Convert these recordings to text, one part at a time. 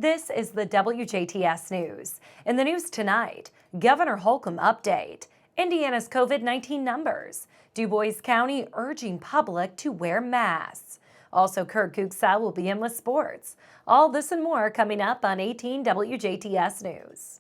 This is the WJTS News. In the news tonight, Governor Holcomb update, Indiana's COVID-19 numbers, Du Bois County urging public to wear masks. Also, Kurt Kuksel will be in with sports. All this and more coming up on 18 WJTS News.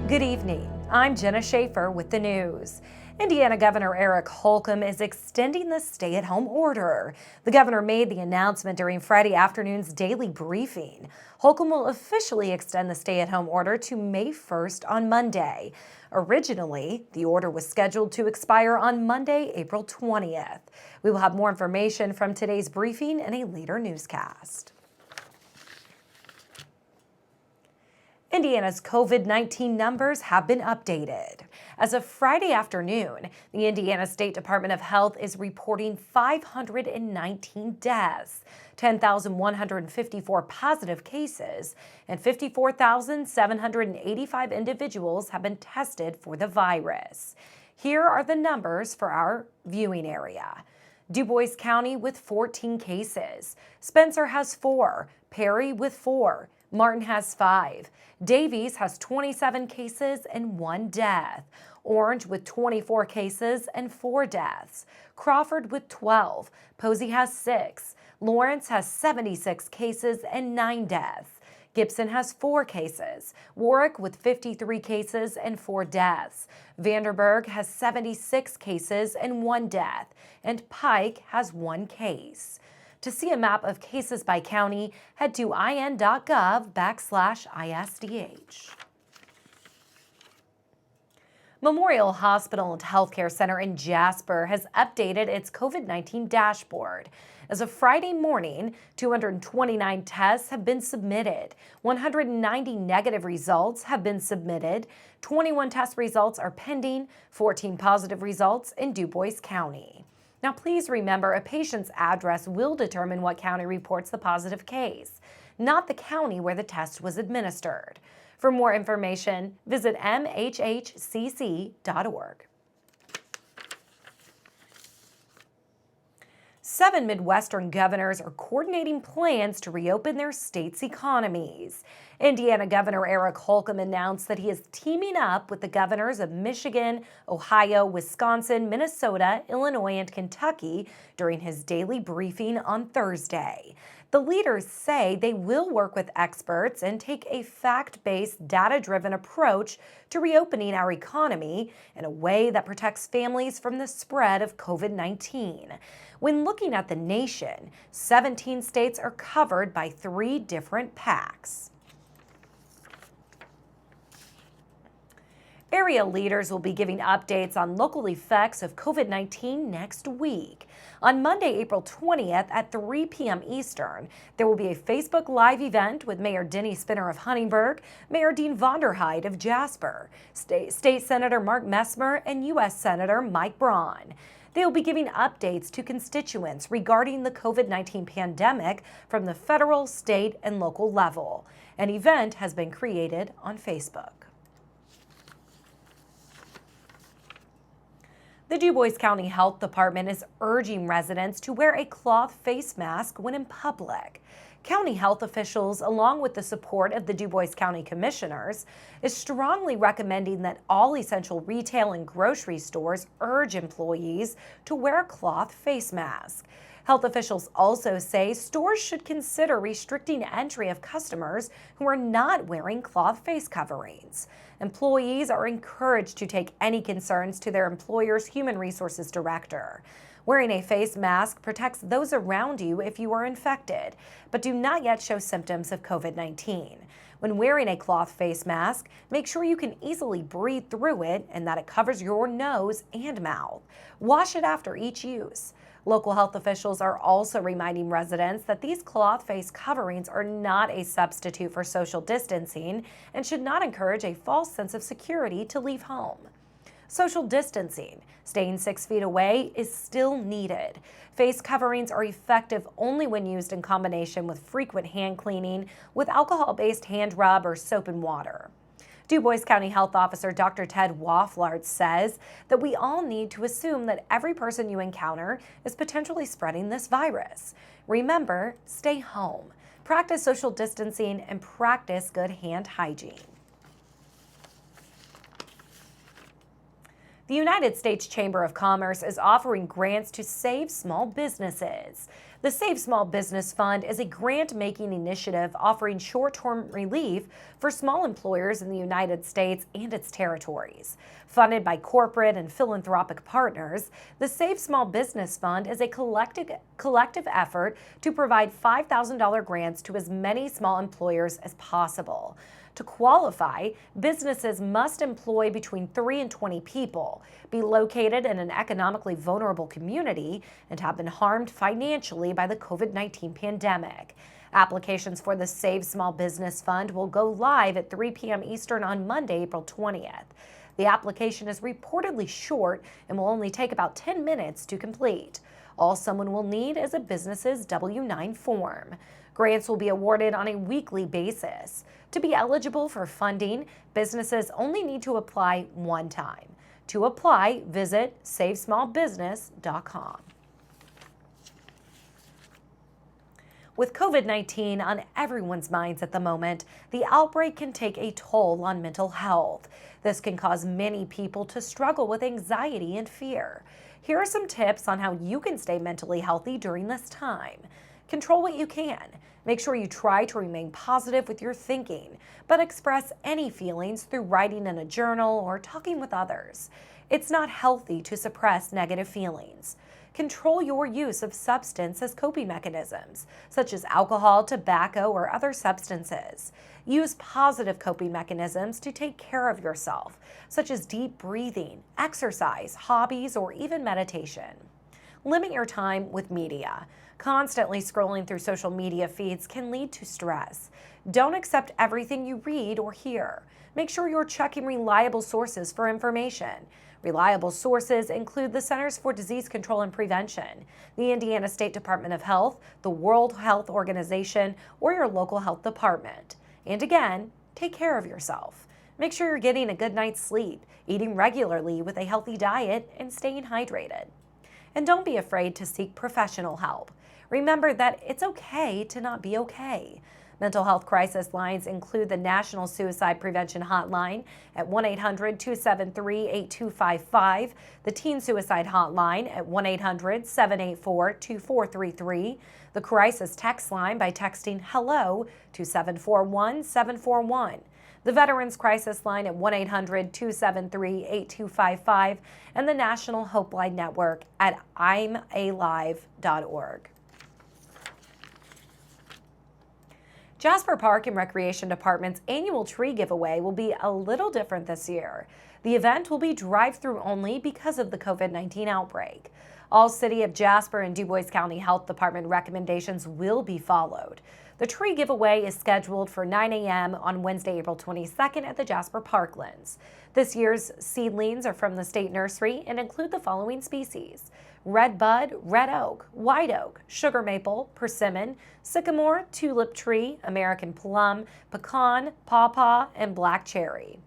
Good evening. I'm Jenna Schaffer with the news. Indiana Governor Eric Holcomb is extending the stay-at-home order. The governor made the announcement during Friday afternoon's daily briefing. Holcomb will officially extend the stay-at-home order to May 1st on Monday. Originally, the order was scheduled to expire on Monday, April 20th. We will have more information from today's briefing in a later newscast. Indiana's COVID-19 numbers have been updated. As of Friday afternoon, the Indiana State Department of Health is reporting 519 deaths, 10,154 positive cases, and 54,785 individuals have been tested for the virus. Here are the numbers for our viewing area. Du Bois County with 14 cases. Spencer has 4. Perry with 4. Martin has 5. Davies has 27 cases and 1 death. Orange with 24 cases and 4 deaths. Crawford with 12. Posey has 6. Lawrence has 76 cases and 9 deaths. Gibson has 4 cases. Warwick with 53 cases and 4 deaths. Vanderburgh has 76 cases and 1 death. And Pike has 1 case. To see a map of cases by county, head to in.gov/ISDH. Memorial Hospital and Healthcare Center in Jasper has updated its COVID-19 dashboard. As of Friday morning, 229 tests have been submitted. 190 negative results have been submitted. 21 test results are pending, 14 positive results in Du Bois County. Now, please remember, a patient's address will determine what county reports the positive case, not the county where the test was administered. For more information, visit mhhcc.org. 7 Midwestern governors are coordinating plans to reopen their states' economies. Indiana Governor Eric Holcomb announced that he is teaming up with the governors of Michigan, Ohio, Wisconsin, Minnesota, Illinois, and Kentucky during his daily briefing on Thursday. The leaders say they will work with experts and take a fact-based, data-driven approach to reopening our economy in a way that protects families from the spread of COVID-19. When looking at the nation, 17 states are covered by 3 different packs. Area leaders will be giving updates on local effects of COVID-19 next week. On Monday, April 20th at 3 p.m. Eastern, there will be a Facebook Live event with Mayor Denny Spinner of Huntingburg, Mayor Dean Vonderheide of Jasper, State Senator Mark Messmer, and U.S. Senator Mike Braun. They will be giving updates to constituents regarding the COVID-19 pandemic from the federal, state, and local level. An event has been created on Facebook. The Du Bois County Health Department is urging residents to wear a cloth face mask when in public. County health officials, along with the support of the Du Bois County Commissioners, is strongly recommending that all essential retail and grocery stores urge employees to wear a cloth face mask. Health officials also say stores should consider restricting entry of customers who are not wearing cloth face coverings. Employees are encouraged to take any concerns to their employer's human resources director. Wearing a face mask protects those around you if you are infected, but do not yet show symptoms of COVID-19. When wearing a cloth face mask, make sure you can easily breathe through it and that it covers your nose and mouth. Wash it after each use. Local health officials are also reminding residents that these cloth face coverings are not a substitute for social distancing and should not encourage a false sense of security to leave home. Social distancing, staying 6 feet away, is still needed. Face coverings are effective only when used in combination with frequent hand cleaning with alcohol-based hand rub or soap and water. DuBois County Health Officer Dr. Ted Wafflard says that we all need to assume that every person you encounter is potentially spreading this virus. Remember, stay home, practice social distancing, and practice good hand hygiene. The United States Chamber of Commerce is offering grants to save small businesses. The Save Small Business Fund is a grant-making initiative offering short-term relief for small employers in the United States and its territories. Funded by corporate and philanthropic partners, the Save Small Business Fund is a collective effort to provide $5,000 grants to as many small employers as possible. To qualify, businesses must employ between 3 and 20 people, be located in an economically vulnerable community, and have been harmed financially by the COVID-19 pandemic. Applications for the Save Small Business Fund will go live at 3 p.m. Eastern on Monday, April 20th. The application is reportedly short and will only take about 10 minutes to complete. All someone will need is a business's W-9 form. Grants will be awarded on a weekly basis. To be eligible for funding, businesses only need to apply one time. To apply, visit savesmallbusiness.com. With COVID-19 on everyone's minds at the moment, the outbreak can take a toll on mental health. This can cause many people to struggle with anxiety and fear. Here are some tips on how you can stay mentally healthy during this time. Control what you can. Make sure you try to remain positive with your thinking, but express any feelings through writing in a journal or talking with others. It's not healthy to suppress negative feelings. Control your use of substance as coping mechanisms, such as alcohol, tobacco, or other substances. Use positive coping mechanisms to take care of yourself, such as deep breathing, exercise, hobbies, or even meditation. Limit your time with media. Constantly scrolling through social media feeds can lead to stress. Don't accept everything you read or hear. Make sure you're checking reliable sources for information. Reliable sources include the Centers for Disease Control and Prevention, the Indiana State Department of Health, the World Health Organization, or your local health department. And again, take care of yourself. Make sure you're getting a good night's sleep, eating regularly with a healthy diet, and staying hydrated. And don't be afraid to seek professional help. Remember that it's okay to not be okay. Mental health crisis lines include the National Suicide Prevention Hotline at 1-800-273-8255, the Teen Suicide Hotline at 1-800-784-2433, the Crisis Text Line by texting HELLO to 741-741, the Veterans Crisis Line at 1-800-273-8255, and the National Hope Line Network at imalive.org. Jasper Park and Recreation Department's annual tree giveaway will be a little different this year. The event will be drive-through only because of the COVID-19 outbreak. All City of Jasper and DuBois County Health Department recommendations will be followed. The tree giveaway is scheduled for 9 a.m. on Wednesday, April 22nd at the Jasper Parklands. This year's seedlings are from the state nursery and include the following species: red bud, red oak, white oak, sugar maple, persimmon, sycamore, tulip tree, American plum, pecan, pawpaw, and black cherry.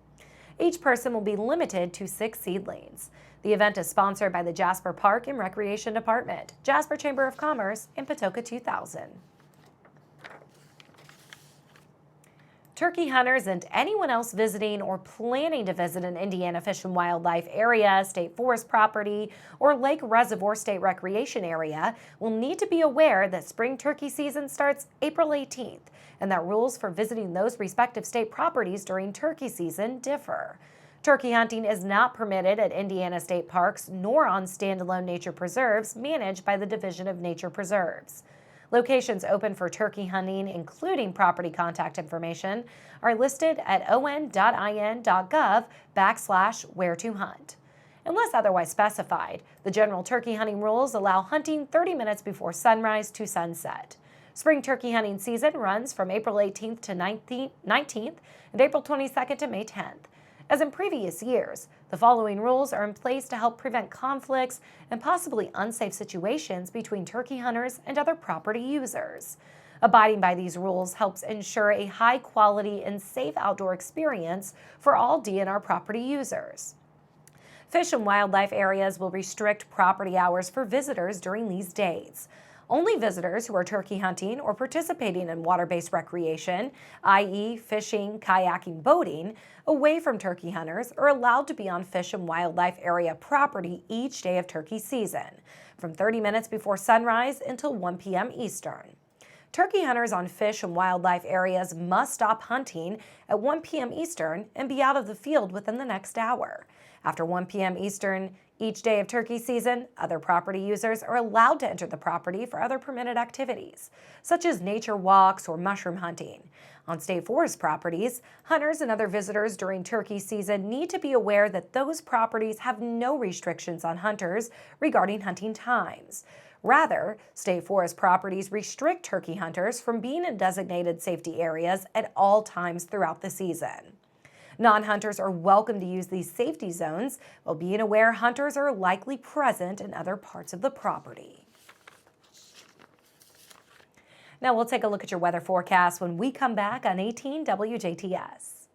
Each person will be limited to 6 seedlings. The event is sponsored by the Jasper Park and Recreation Department, Jasper Chamber of Commerce, and Patoka 2000. Turkey hunters and anyone else visiting or planning to visit an Indiana Fish and Wildlife area, state forest property, or lake reservoir state recreation area will need to be aware that spring turkey season starts April 18th and that rules for visiting those respective state properties during turkey season differ. Turkey hunting is not permitted at Indiana state parks nor on standalone nature preserves managed by the Division of Nature Preserves. Locations open for turkey hunting, including property contact information, are listed at on.in.gov/where-to-hunt. Unless otherwise specified, the general turkey hunting rules allow hunting 30 minutes before sunrise to sunset. Spring turkey hunting season runs from April 18th to 19th and April 22nd to May 10th. As in previous years, the following rules are in place to help prevent conflicts and possibly unsafe situations between turkey hunters and other property users. Abiding by these rules helps ensure a high quality and safe outdoor experience for all DNR property users. Fish and wildlife areas will restrict property hours for visitors during these days. Only visitors who are turkey hunting or participating in water-based recreation, i.e. fishing, kayaking, boating, away from turkey hunters are allowed to be on fish and wildlife area property each day of turkey season, from 30 minutes before sunrise until 1 p.m. Eastern. Turkey hunters on fish and wildlife areas must stop hunting at 1 p.m. Eastern and be out of the field within the next hour. After 1 p.m. Eastern, each day of turkey season, other property users are allowed to enter the property for other permitted activities, such as nature walks or mushroom hunting. On state forest properties, hunters and other visitors during turkey season need to be aware that those properties have no restrictions on hunters regarding hunting times. Rather, state forest properties restrict turkey hunters from being in designated safety areas at all times throughout the season. Non-hunters are welcome to use these safety zones, while being aware hunters are likely present in other parts of the property. Now we'll take a look at your weather forecast when we come back on 18 WJTS.